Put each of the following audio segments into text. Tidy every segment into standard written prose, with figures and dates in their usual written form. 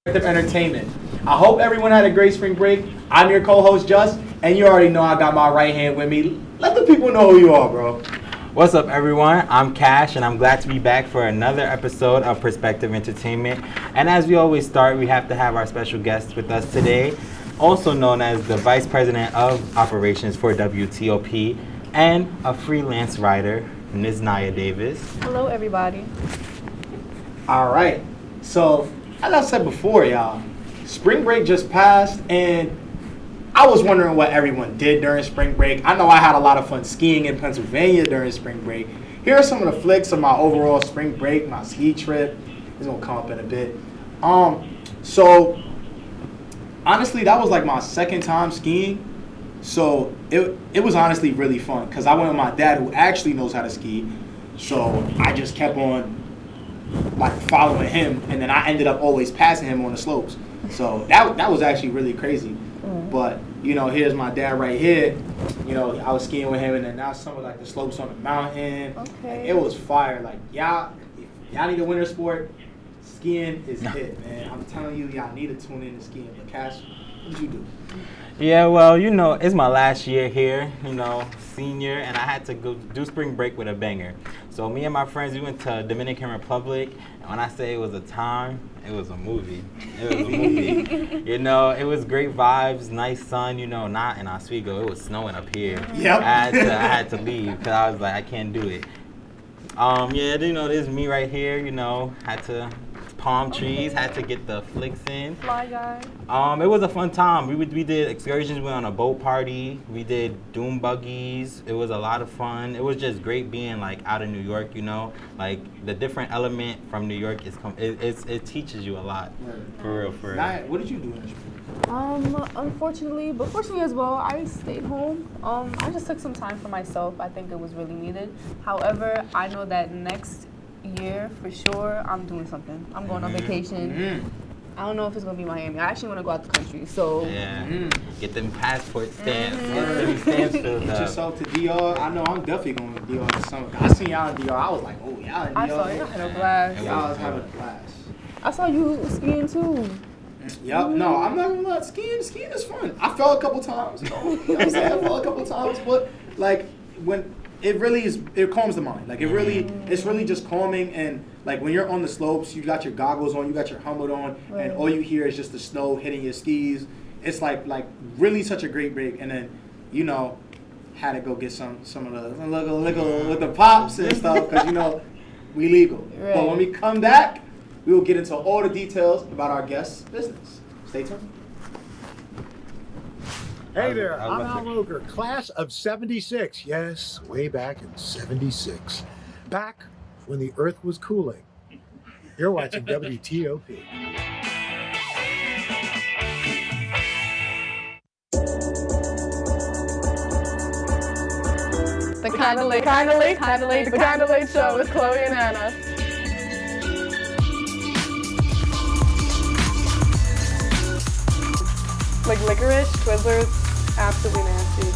Entertainment. I hope everyone had a great spring break. I'm your co-host, Just, and you already know I got my right hand with me. Let the people know who you are, bro. What's up, everyone? I'm Cash, and I'm glad to be back for another episode of Perspective Entertainment. And as we always start, we have to have our special guest with us today, also known as the Vice President of Operations for WTOP and a freelance writer, Ms. Naya Davis. Hello, everybody. All right. So, as I said before, y'all, spring break just passed, and I was wondering what everyone did during spring break. I know I had a lot of fun skiing in Pennsylvania during spring break. Here are some of the flicks of my overall spring break, my ski trip. It's gonna come up in a bit. So honestly, that was like my second time skiing. So it was honestly really fun because I went with my dad, who actually knows how to ski. So I just kept on like following him, and then I ended up always passing him on the slopes. So that was actually really crazy. But you know, here's my dad right here. You know, I was skiing with him, and then now some of like the slopes on the mountain. Okay. Like, it was fire. Like y'all, if y'all need a winter sport, skiing is it, man. I'm telling you, y'all need to tune in to skiing. But Cash, what did you do? Yeah, well, you know, it's my last year here, you know, senior, and I had to go do spring break with a banger. So me and my friends, we went to Dominican Republic, and when I say it was a time, it was a movie. It was a movie. You know, it was great vibes, nice sun, you know, not in Oswego. It was snowing up here. Yep. I had to leave because I was like, I can't do it. Yeah, you know, this is me right here, you know, had to palm trees, had to get the flicks in. Fly guy. It was a fun time. We did excursions, we went on a boat party, we did doom buggies. It was a lot of fun. It was just great being like out of New York, you know. Like the different element from New York it teaches you a lot. Right. For real. What did you do in the spring? Unfortunately, but fortunately as well, I stayed home. I just took some time for myself. I think it was really needed. However, I know that next year for sure I'm doing something. I'm going on vacation. I don't know if it's gonna be Miami. I actually want to go out the country. So yeah, get them passport stamps. Get them stamps filled Get up. yourself to DR. I know I'm definitely going to DR this summer. I seen y'all in DR. I was like, oh, y'all in DR. I saw you had a blast. Y'all was having a blast. I saw you skiing too. Yep. No, I'm not gonna lie. Skiing is fun. I fell a couple times. You know what I'm saying? I fell a couple times, but like when it really is, it calms the mind. Like it's really just calming. And like when you're on the slopes, you got your goggles on, you got your helmet on, and all you hear is just the snow hitting your skis. It's like really such a great break. And then, you know, had to go get some of the pops and stuff because, you know, we legal. Right. But when we come back, we will get into all the details about our guest's business. Stay tuned. Hey there, I'm Al Roker, class of 76. Yes, way back in 76. Back when the earth was cooling. You're watching WTOP. The Kinda Late Show with Chloe and Anna. Like licorice, Twizzlers, absolutely nasty.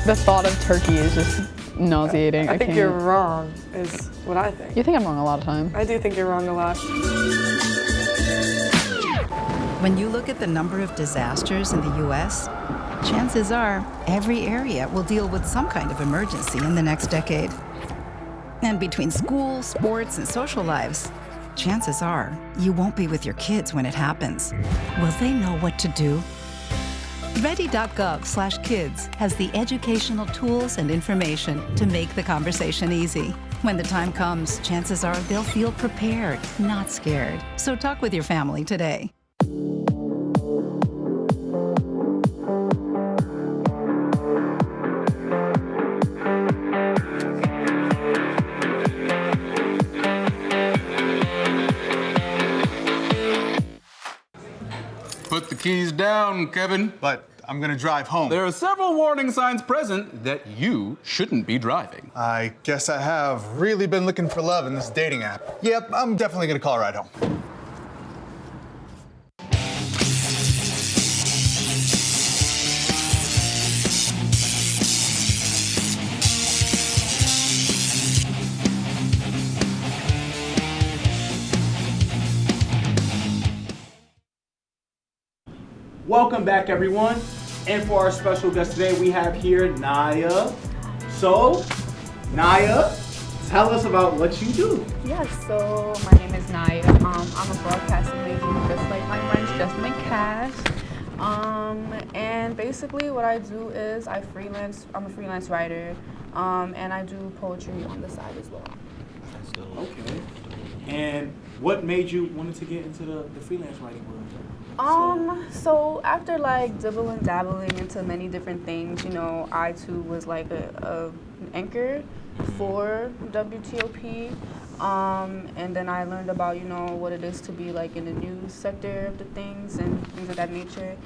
The thought of turkey is just nauseating. I think you're wrong, is what I think. You think I'm wrong a lot of time. I do think you're wrong a lot. When you look at the number of disasters in the U.S., chances are every area will deal with some kind of emergency in the next decade. And between school, sports, and social lives, chances are you won't be with your kids when it happens. Will they know what to do? Ready.gov/kids has the educational tools and information to make the conversation easy. When the time comes, chances are they'll feel prepared, not scared. So talk with your family today. Put the keys down, Kevin. But I'm gonna drive home. There are several warning signs present that you shouldn't be driving. I guess I have really been looking for love in this dating app. Yep, I'm definitely gonna call a ride home. welcome back, everyone. And for our special guest today, we have here Naya. So, Naya, tell us about what you do. Yes, so my name is Naya. I'm a broadcasting major, just like my friends Justin and Cash. And basically what I do is I'm a freelance writer, and I do poetry on the side as well. Okay. And what made you wanted to get into the freelance writing world? So after like dabbling into many different things, you know, I too was like an anchor for WTOP. And then I learned about, you know, what it is to be like in the news sector of the things and things of that nature.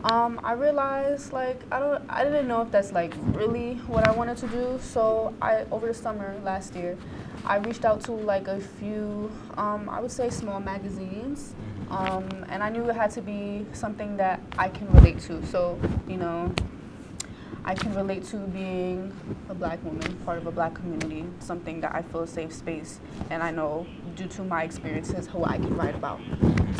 I realized like I didn't know if that's like really what I wanted to do. So over the summer last year, I reached out to like a few, I would say small magazines. And I knew it had to be something that I can relate to. So, you know, I can relate to being a black woman, part of a black community, something that I feel a safe space, and I know due to my experiences who I can write about.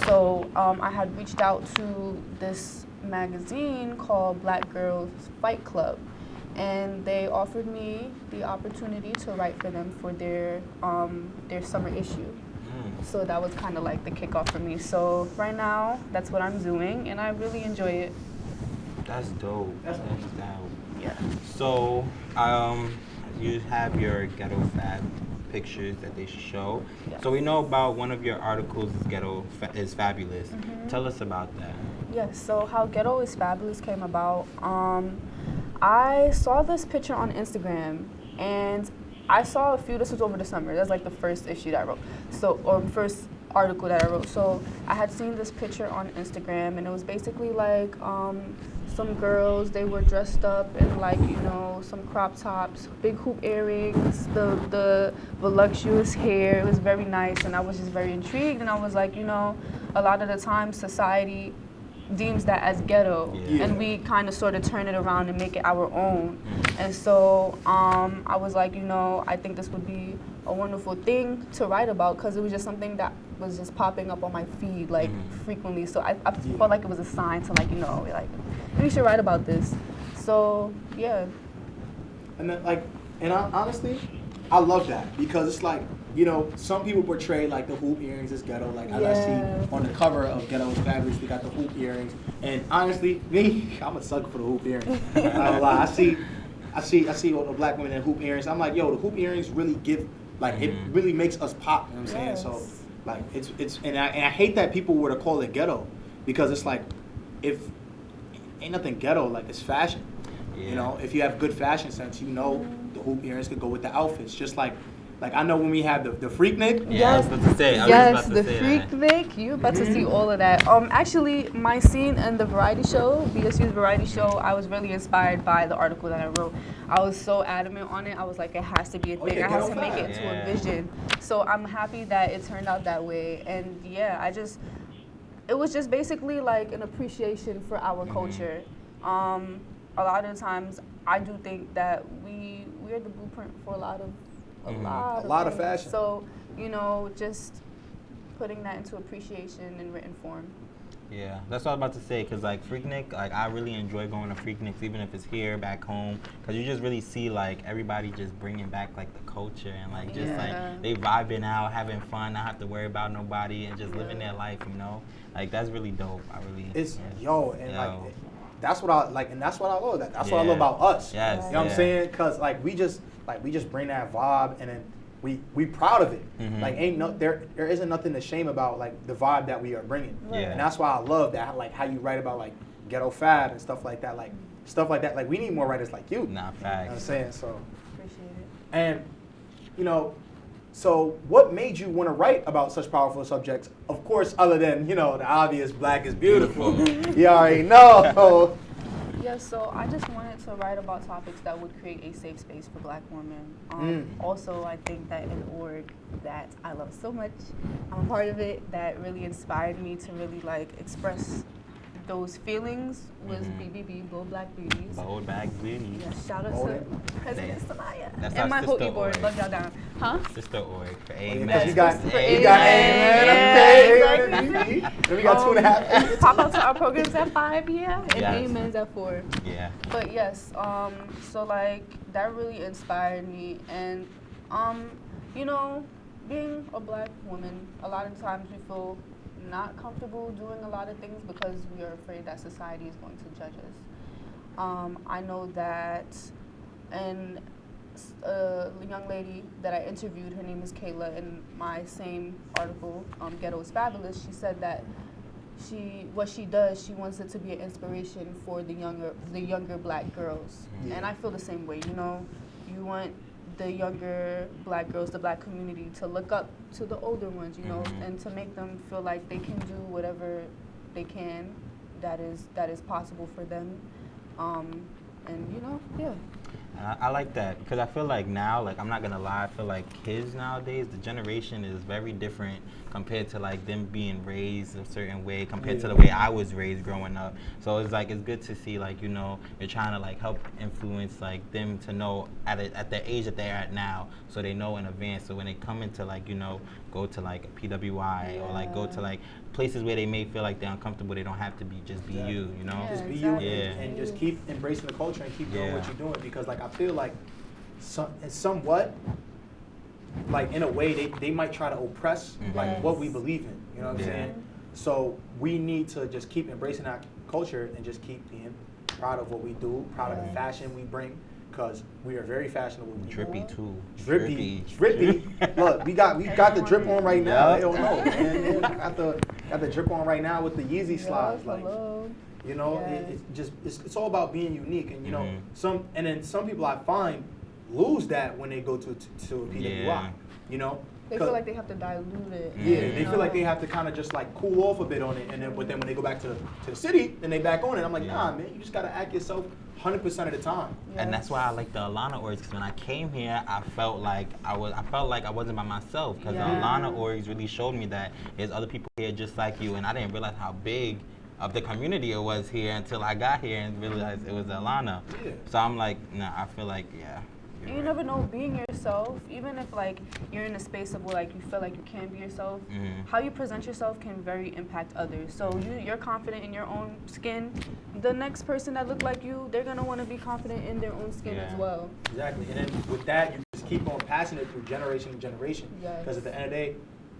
So I had reached out to this magazine called Black Girls Fight Club, and they offered me the opportunity to write for them for their summer issue. So that was kind of like the kickoff for me. So right now, that's what I'm doing, and I really enjoy it. That's dope. That's dope. Yeah. So, you have your Ghetto Fab pictures that they show. Yes. So we know about one of your articles is Fabulous. Tell us about that. Yes, so how Ghetto is Fabulous came about, I saw this picture on Instagram, and I saw a few, this was over the summer, that's like the first issue that I wrote, or first article that I wrote. So I had seen this picture on Instagram, and it was basically like some girls, they were dressed up in like, you know, some crop tops, big hoop earrings, the voluptuous hair. It was very nice, and I was just very intrigued, and I was like, you know, a lot of the time society deems that as ghetto, and we kind of sort of turn it around and make it our own. And so I was like, you know, I think this would be a wonderful thing to write about, because it was just something that was just popping up on my feed like frequently. So I felt like it was a sign to like, you know, like, we should write about this. So yeah. And then honestly, I love that, because it's like, you know, some people portray like the hoop earrings as ghetto, like as I see on the cover of Ghetto is Fabulous, we got the hoop earrings. And honestly, me, I'm a sucker for the hoop earrings. I don't lie. I see all the black women in hoop earrings. I'm like, yo, the hoop earrings really give, like, it really makes us pop. You know what I'm saying? So, like, and I hate that people were to call it ghetto, because it's like, if ain't nothing ghetto, like it's fashion. You know, if you have good fashion sense, you know the hoop earrings could go with the outfits. Just like I know when we have the Freaknik. Yeah, I was about to say. Yes, the Freaknik. You're about to see all of that. Actually, my scene in the variety show, BSU's variety show, I was really inspired by the article that I wrote. I was so adamant on it. I was like, it has to be a thing. I have to make it into a vision. So I'm happy that it turned out that way. And yeah, it was just basically like an appreciation for our culture. A lot of times, I do think that we're the blueprint for a lot of fashion. So, you know, just putting that into appreciation in written form. Yeah, that's what I was about to say, because like Freaknik, like I really enjoy going to Freakniks, even if it's here, back home, because you just really see like everybody just bringing back like the culture, and like just like they vibing out, having fun, not have to worry about nobody, and just living their life, you know? Like that's really dope. Like that's what I like, and that's what I love. That's what I love about us. Yes. You know what I'm saying? Because like we just bring that vibe, and then we proud of it. Like there isn't nothing to shame about like the vibe that we are bringing. And that's why I love that, like how you write about like ghetto fab and stuff like that. Like we need more writers like you. Nah, facts. You know what I'm saying? So Appreciate it. And you know, so what made you want to write about such powerful subjects? Of course, other than, you know, the obvious black is beautiful. You already know. Yeah, so I just wanted to write about topics that would create a safe space for black women. Also, I think that an org that I love so much, I'm a part of it, that really inspired me to really like express those feelings was BBB, Bold Black Beauties. Bold Black Beauties. Yeah, shout out to President Samaya. That's And our my sister Hoagie board. org. Love y'all down. Huh? Sister org for Because Amen. you got Amen. Amen. Yeah, Okay. Then we got 2.5. Pop up to our programs at 5, yeah, and Yes. Amen's at 4. Yeah. But yes, so like that really inspired me, and you know, being a black woman, a lot of times we feel not comfortable doing a lot of things because we are afraid that society is going to judge us. I know that, and a young lady that I interviewed, her name is Kayla, in my same article, Ghetto is Fabulous, she said that what she does, she wants it to be an inspiration for the younger black girls. Yeah. And I feel the same way, you know. You want the younger black girls, the black community, to look up to the older ones, you know, and to make them feel like they can do whatever they can that is possible for them. And you know, yeah. I like that because I feel like now, like I'm not gonna lie, I feel like kids nowadays, the generation is very different compared to like them being raised a certain way compared to the way I was raised growing up. So it's like it's good to see like, you know, you're trying to like help influence like them to know at the age that they're at now, so they know in advance. So when they come into like, you know, go to like a PWI or like go to like places where they may feel like they're uncomfortable, they don't have to be just be you know. Yeah, Just be you exactly. and just keep embracing the culture and keep doing what you're doing, because like I feel like somewhat like in a way they might try to oppress like what we believe in, you know what I'm saying? So we need to just keep embracing that culture and just keep being proud of what we do, proud of the fashion we bring, because we are very fashionable people. Drippy too. Drippy. Look, we got the drip on right now. They don't know, man. Got the drip on right now with the Yeezy slides. Like, you know, it's all about being unique, and you know, some people I find lose that when they go to a PWI. You know, They feel like they have to dilute it. yeah, they feel like they have to kind of just like cool off a bit on it, and then when they go back to the city, then they back on it. I'm like, nah, man, you just gotta act yourself 100% of the time. And that's why I like the Alana orgs, because when I came here, I felt like I wasn't by myself, because the Alana orgs really showed me that there's other people here just like you, and I didn't realize how big of the community it was here until I got here and realized it was Alana. Yeah. So I'm like, nah, I feel like, you never know, being yourself, even if like you're in a space of where like you feel like you can be yourself, how you present yourself can very impact others. So you're confident in your own skin, the next person that look like you, they're gonna want to be confident in their own skin as well. Exactly, and then with that, you just keep on passing it through generation to generation. Because at the end of the day,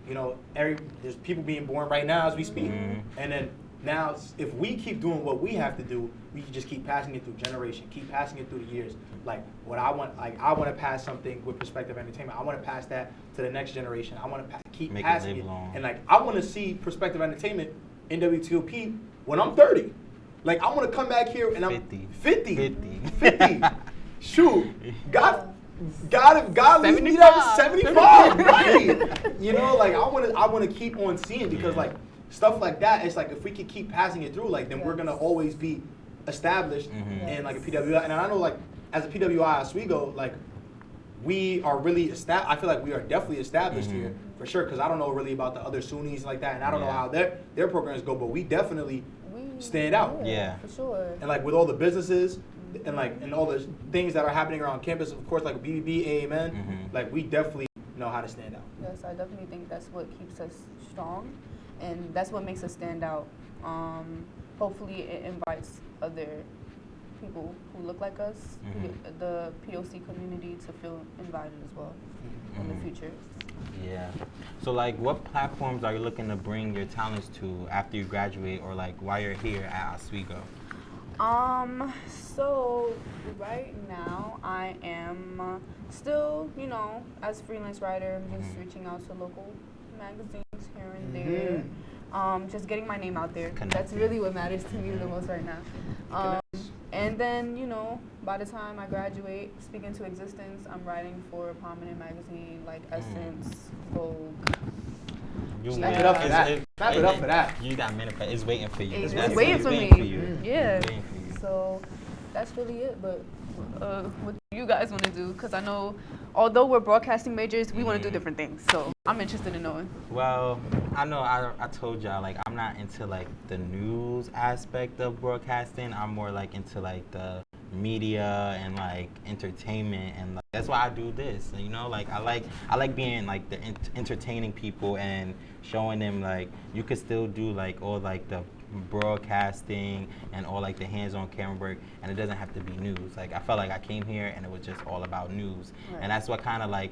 you know, there's people being born right now as we speak, and then now if we keep doing what we have to do, we can just keep passing it through generation, keep passing it through the years. Like what I want to pass something with Perspective Entertainment. I want to pass that to the next generation. I want to keep passing it, and like I want to see Perspective Entertainment in WTOP when I'm 30. Like I want to come back here and I'm 50. Shoot, God leave me at 75, right? You know, like I want to keep on seeing, because like stuff like that, it's like if we could keep passing it through, like then we're gonna always be established in like a PWI. And I know like as a PWI Oswego, like we are really established. I feel like we are definitely established here for sure, because I don't know really about the other Sunnis like that, and I don't know how their programs go, but we definitely stand out. Yeah, for sure. And like with all the businesses and all the things that are happening around campus, of course, like BBB, Amen, like we definitely know how to stand out. Yes, I definitely think that's what keeps us strong, and that's what makes us stand out. Hopefully it invites other people who look like us, the POC community, to feel invited as well in the future. Yeah. So like what platforms are you looking to bring your talents to after you graduate, or like while you're here at Oswego? So right now I am still, you know, as freelance writer, I'm just reaching out to local magazines here and there. Just getting my name out there. That's really what matters to me the most right now. And then, you know, by the time I graduate, Speak Into Existence, I'm writing for a prominent magazine like Essence, Vogue. Snap it up for that. Snap it up for that. You got manifest. It's waiting for you. It's waiting for me. Yeah. So that's really it. But what do you guys want to do? Because I know, although we're broadcasting majors, we want to do different things. So I'm interested in knowing. Well, I know I told y'all, like, I'm not into like the news aspect of broadcasting. I'm more like into like the media and like entertainment, and like, that's why I do this. You know, like I like being like the entertaining people and showing them like you could still do like all like the broadcasting and all like the hands-on camera work, and it doesn't have to be news. Like I felt like I came here and it was just all about news, and that's what kind of like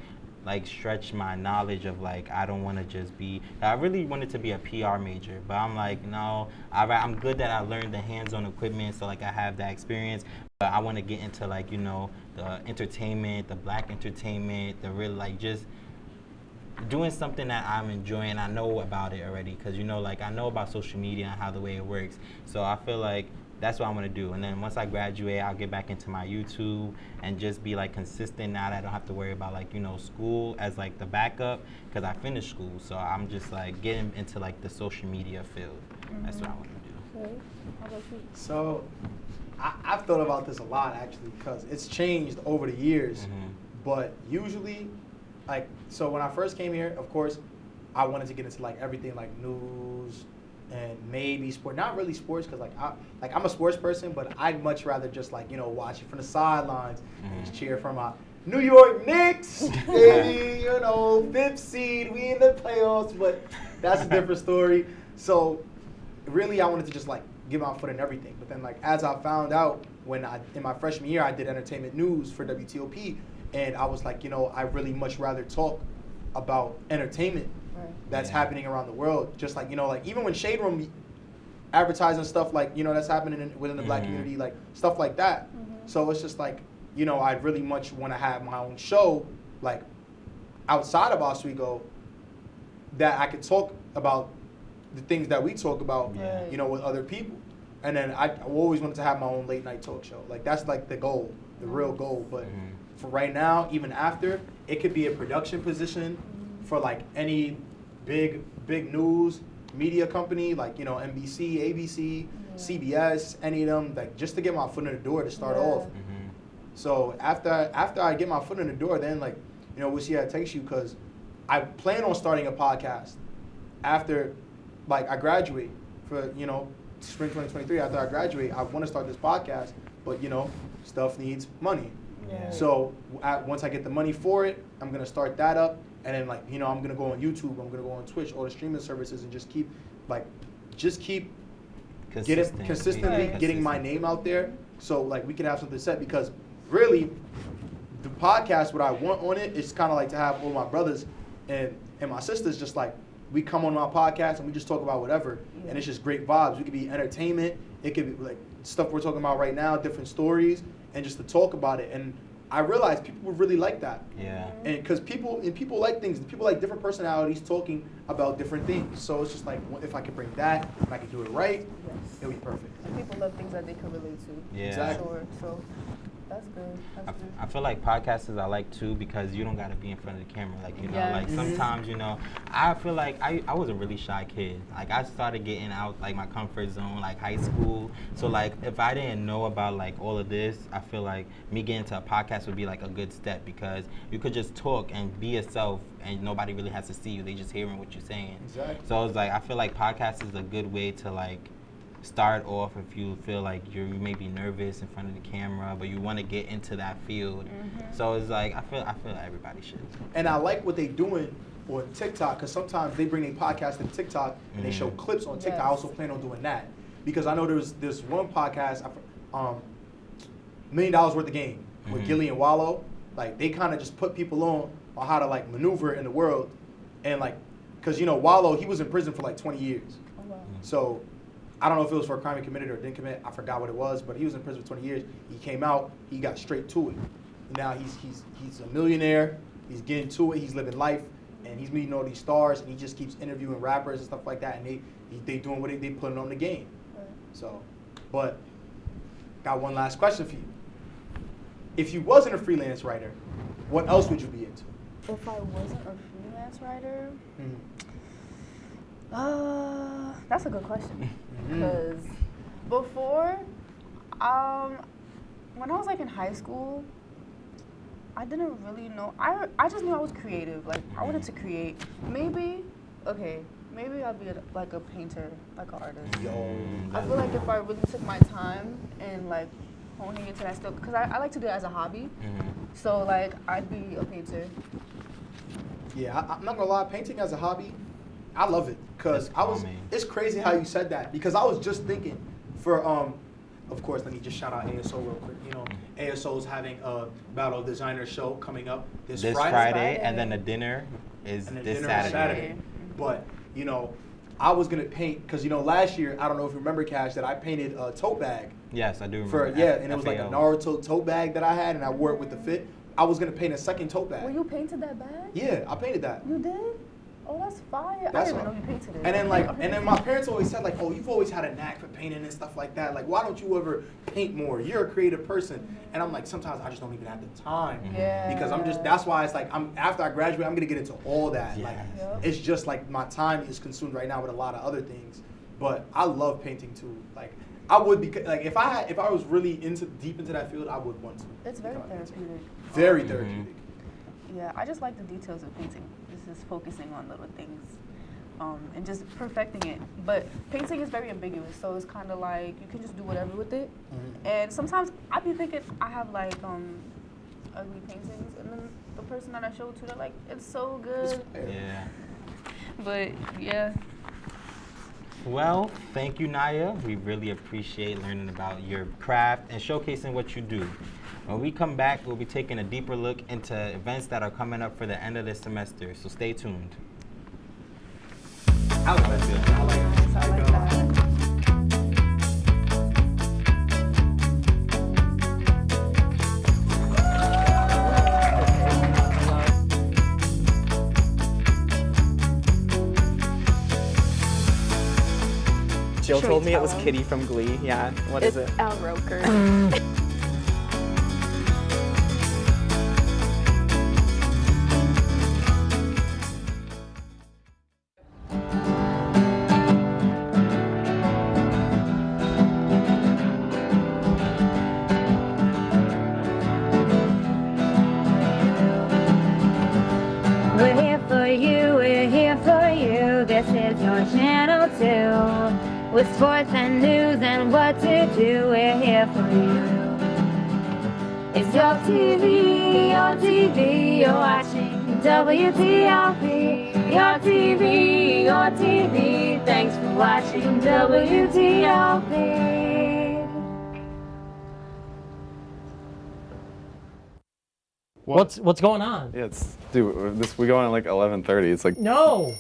stretch my knowledge of like I don't want to just be. I really wanted to be a PR major, but I'm like no, I'm good that I learned the hands-on equipment, so like I have that experience. But I want to get into like the entertainment, the black entertainment, the real like just doing something that I'm enjoying. I know about it already because like I know about social media and how the way it works. So I feel like that's what I want to do. And then once I graduate, I'll get back into my YouTube and just be like consistent now that I don't have to worry about like school as like the backup because I finished school. So I'm just like getting into like the social media field. That's what I want to do. Okay. How about you? So I've thought about this a lot actually because it's changed over the years. But usually, like, so when I first came here, of course, I wanted to get into like everything like news and maybe sport. Not really sports because I'm a sports person, but I'd much rather just like watch it from the sidelines and just cheer for my New York Knicks, baby. Fifth seed, we in the playoffs, but that's a different story. So really, I wanted to just like get my foot in everything. But then like as I found out in my freshman year, I did entertainment news for WTOP. And I was like, I really much rather talk about entertainment that's happening around the world. Just like, like even when Shade Room advertising stuff like, that's happening within the black community, like stuff like that. So it's just like, I'd really much want to have my own show, like outside of Oswego, that I could talk about the things that we talk about, with other people. And then I always wanted to have my own late night talk show. Like that's like the goal, the real goal. But for right now, even after, it could be a production position for like any big news media company, like NBC, ABC, CBS, any of them, like just to get my foot in the door to start off. So after I get my foot in the door, then like we'll see how it takes you, because I plan on starting a podcast after like I graduate for spring 2023. After I graduate, I want to start this podcast, but stuff needs money. So once I get the money for it, I'm gonna start that up, and then like I'm gonna go on YouTube, I'm gonna go on Twitch, all the streaming services, and just keep consistently getting my name out there, so like we can have something set. Because really, the podcast, what I want on it is kind of like to have all my brothers and my sisters just like we come on my podcast and we just talk about whatever, and it's just great vibes. It could be entertainment, it could be like stuff we're talking about right now, different stories, and just to talk about it. And I realized people would really like that. And because people like things, people like different personalities talking about different things. So it's just like, if I could bring that, if I could do it right, it'll be perfect. And people love things that they can relate to. Exactly. Sure. So that's good. I feel like podcasters I like too because you don't gotta be in front of the camera. Like like sometimes I feel like I was a really shy kid. Like I started getting out like my comfort zone like high school. So like if I didn't know about like all of this, I feel like me getting into a podcast would be like a good step, because you could just talk and be yourself and nobody really has to see you. They just hearing what you're saying. Exactly. So it's like I feel like podcast is a good way to like start off if you feel like you may be nervous in front of the camera, but you want to get into that field. So it's like I feel everybody should. And I like what they doing on TikTok, because sometimes they bring a podcast to TikTok and they show clips on TikTok. I also plan on doing that, because I know there's this one podcast, $1 Million Worth of Game with Gilly and Wallow. Like they kind of just put people on how to like maneuver in the world, and like because Wallow, he was in prison for like 20 years. So I don't know if it was for a crime he committed or didn't commit. I forgot what it was, but he was in prison for 20 years. He came out, he got straight to it. And now he's a millionaire. He's getting to it. He's living life, and he's meeting all these stars. And he just keeps interviewing rappers and stuff like that. And they doing what they putting on the game. So, but got one last question for you. If you wasn't a freelance writer, what else would you be into? If I wasn't a freelance writer, that's a good question. Because before, when I was like in high school, I didn't really know. I just knew I was creative. Like I wanted to create. Maybe I'll be like a painter, like an artist. I feel like if I really took my time and like honing into that still, because I like to do it as a hobby. So like I'd be a painter. Yeah, I'm not gonna lie. Painting as a hobby, I love it because It's crazy how you said that because I was just thinking, of course, let me just shout out ASO real quick. You know, ASO is having a Battle of Designers show coming up this Friday, and then the dinner is this dinner Saturday. But you know, I was gonna paint because you know last year I don't know if you remember, Cash, that I painted a tote bag. Yes, I do remember. And it was like a Naruto tote bag that I had, and I wore it with the fit. I was gonna paint a second tote bag. Well, you painted that bag? Yeah, I painted that. You did? Oh, that's fire. That's I didn't even know you painted it. And then my parents always said like, oh, you've always had a knack for painting and stuff like that. Like, why don't you ever paint more? You're a creative person. And I'm like, sometimes I just don't even have the time. Yeah. Because that's why it's like, after I graduate, I'm gonna get into all that. Like, it's just like my time is consumed right now with a lot of other things. But I love painting too. Like, I would be like if I was really deep into that field, I would want to. It's very therapeutic. Very therapeutic. Yeah, I just like the details of painting. This is focusing on little things, and just perfecting it. But painting is very ambiguous, so it's kind of like you can just do whatever with it. And sometimes I be thinking I have like ugly paintings, and then the person that I show it to, they're like, it's so good. Yeah. But yeah. Well, thank you, Naya. We really appreciate learning about your craft and showcasing what you do. When we come back, we'll be taking a deeper look into events that are coming up for the end of this semester, so stay tuned. I like that. Jill told me it was Kitty from Glee. Yeah, what is it? Al Roker. We're here for you, we're here for you. This is your channel 2. With sports and news and what to do, we're here for you. It's your TV, you're watching WTLP. Your TV, thanks for watching WTLP. What's going on? Yeah, we go on at like 11:30. It's like No.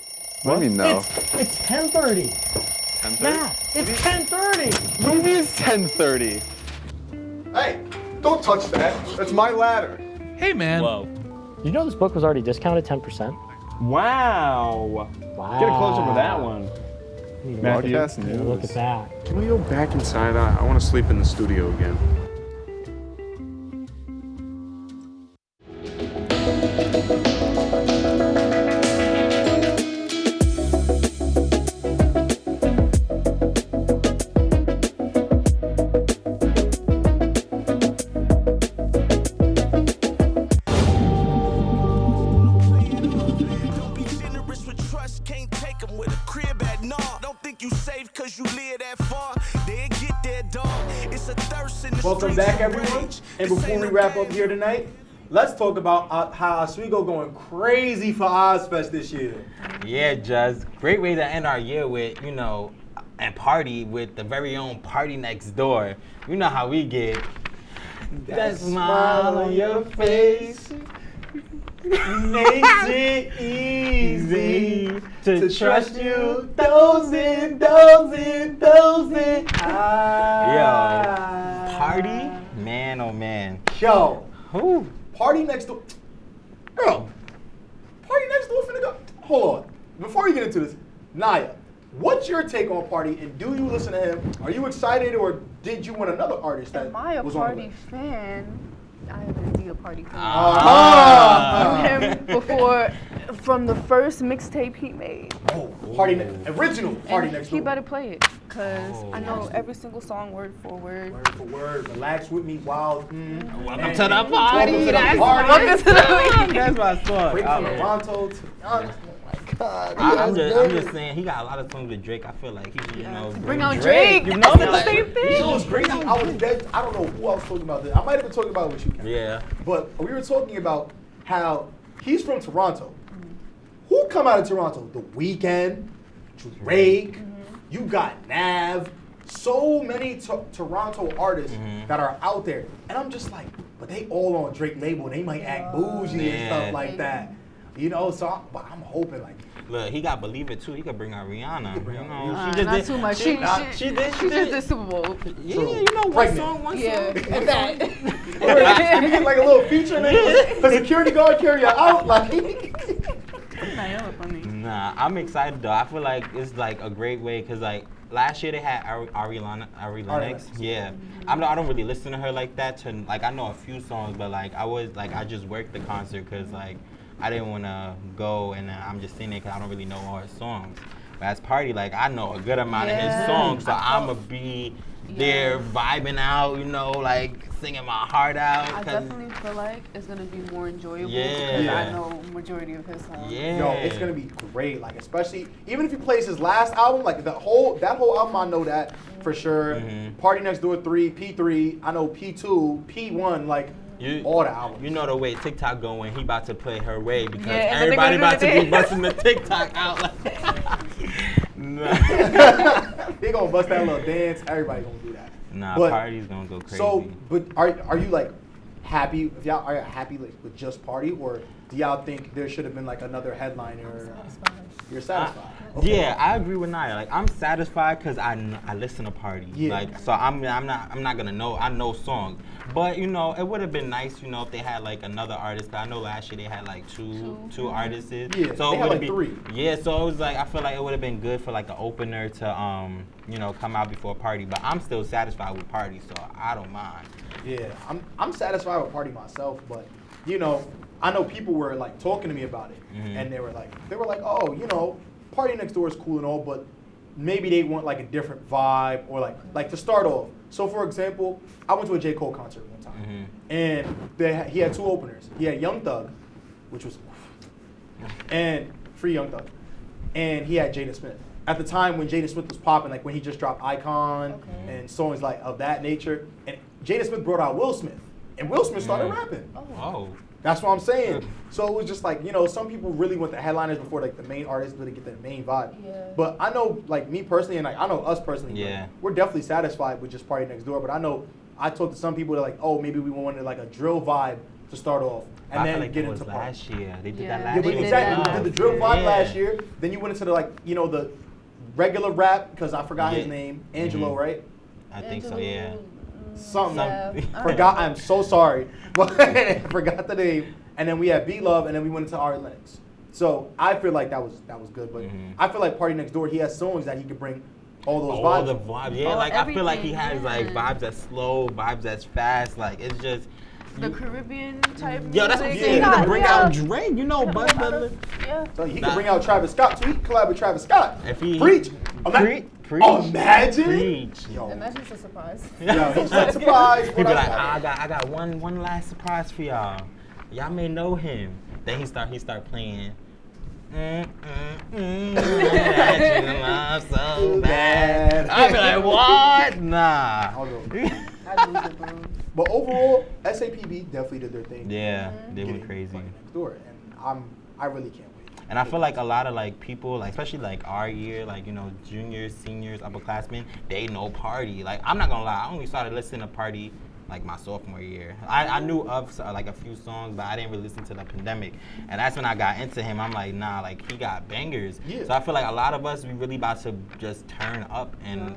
What do you mean no? It's 10:30. 10:30? Yeah, it's 10:30. What do you mean it's 10:30? Hey, don't touch that. That's my ladder. Hey, man. Whoa. You know this book was already discounted 10%? Wow. Wow. Get a close up of that one. Matthew, Podcast news. look at that. Can we go back inside? I want to sleep in the studio again. Welcome back, everyone. And before we wrap up here tonight, let's talk about how Oswego going crazy for Ozfest this year. Yeah, Juz. Great way to end our year with, and party with the very own Party Next Door. You know how we get. That smile on your face makes it easy to trust you. Dozing. Yo, party? Man, oh man. Yo, who? Party Next Door. Girl, Party Next Door finna go. Hold on. Before we get into this, Naya, what's your take on Party, and do you listen to him? Are you excited, or did you want another artist that Am I a was on the Party list? fan? I am indeed a Party fan. Ah. Knew him before, from the first mixtape he made. Oh, original Party Next Door. He better play it. because I know every single song word for word. Word for word. Relax with me, wild. Welcome to the party. That's my song. Break from Toronto to God, I'm just saying he got a lot of songs with Drake. I feel like he should, bring out Drake. You know, the same thing. You know what's crazy? I was dead. I don't know who I was talking about this. I might have been talking about it with you, Ken. Yeah. But we were talking about how he's from Toronto. Who come out of Toronto? The Weeknd, Drake. You got Nav. So many Toronto artists that are out there, and I'm just like, but they all on Drake label. They might act bougie and stuff like that. You know, so but I'm hoping like. Look, he got Believe It too. He could bring out Rihanna. She just did too much. She just did Super Bowl. Yeah, you know one song. And that. You get like a little feature, and the security guard carry you out like. Nah, I'm excited though. I feel like it's like a great way because like last year they had Ari Lennox. Yeah, I don't really listen to her like that. I know a few songs, but like I just worked the concert because like. I didn't want to go, and I'm just sitting there because I don't really know all his songs. But as Party, like, I know a good amount of his songs, so I'm going to be there vibing out, like, singing my heart out. I definitely feel like it's going to be more enjoyable because I know majority of his songs. Yeah. Yo, it's going to be great, like, especially, even if he plays his last album, like, that whole album, I know that for sure. Party Next Door 3, P3, I know P2, P1, like, all the albums. You know the way TikTok going, he about to play Her Way because everybody about to be busting the TikTok out. Like, they gonna bust that little dance. Everybody gonna do that. Nah, Party's gonna go crazy. So, but are you like happy? If y'all are happy like, with just Party, or do y'all think there should have been like another headliner? You're satisfied. Yeah, I agree with Naya. Like I'm satisfied because I listen to Party. Yeah. Like so I'm not gonna know. I know songs, but it would have been nice, if they had like another artist. Cause I know last year they had like two artists. Yeah, so they it had would like 3. Yeah, so it was like I feel like it would have been good for like the opener to come out before Party. But I'm still satisfied with Party, so I don't mind. Yeah, I'm satisfied with Party myself, but I know people were like talking to me about it, and they were like, oh, Party Next Door is cool and all, but maybe they want like a different vibe or like to start off. So for example, I went to a J. Cole concert one time, and he had 2 openers. He had Young Thug, which was, and Free Young Thug, and he had Jada Smith. At the time when Jada Smith was popping, like when he just dropped Icon and songs like of that nature, and Jada Smith brought out Will Smith, and Will Smith started rapping. Oh. That's what I'm saying. So it was just like, some people really want the headliners before like the main artists really get the main vibe. Yeah. But I know like me personally, and like I know us personally, we're definitely satisfied with just Party Next Door. But I know I talked to some people that like, oh, maybe we wanted like a drill vibe to start off and I then feel like get that into was Party. last year. They did that Yeah, last but year. exactly. We did the drill vibe last year. Then you went into the like, the regular rap because I forgot his name, Angelo, right? I think so. Yeah. Something. Forgot. I'm so sorry, but I forgot the name. And then we had B Love, and then we went into Ari Lennox. So I feel like that was good, but I feel like Party Next Door, he has songs that he could bring all those vibes. All the vibes, yeah. Like I feel like he has like vibes that's slow, vibes that's fast. Like it's just the Caribbean type. Yo, that's what I'm saying. He can bring out Drake, but so he can bring out Travis Scott too. He can collab with Travis Scott. If he preach. Imagine. Preach. Yo. Imagine it's a surprise. Yo, he's not surprised. He be like, I got one last surprise for y'all. Y'all may know him. Then he start playing. That you love so bad. I be like, what? Nah. But overall, SAPB definitely did their thing. Yeah, they went crazy. Next Door, and I really can't wait. And I feel like a lot of like people, like especially like our year, like juniors, seniors, upperclassmen, they know Party. Like I'm not gonna lie, I only started listening to Party like my sophomore year. I knew of like a few songs, but I didn't really listen to the Pandemic. And that's when I got into him. I'm like, nah, like he got bangers. Yeah. So I feel like a lot of us, we really about to just turn up and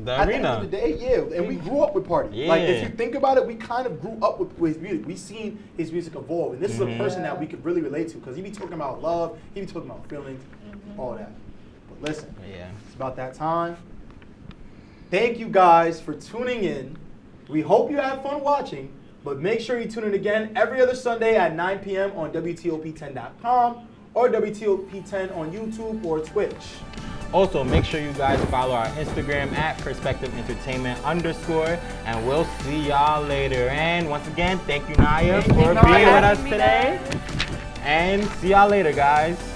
the arena. At the end of the day, yeah, and we grew up with Party. Yeah. Like if you think about it, we kind of grew up with his music. We seen his music evolve, and this is a person that we could really relate to because he be talking about love, he be talking about feelings, all that. But listen, it's about that time. Thank you guys for tuning in. We hope you have fun watching, but make sure you tune in again every other Sunday at 9 p.m. on WTOP10.com or WTOP10 on YouTube or Twitch. Also, make sure you guys follow our Instagram at perspectiveentertainment_, and we'll see y'all later. And once again, thank you, Naya, for being with us today. And see y'all later, guys.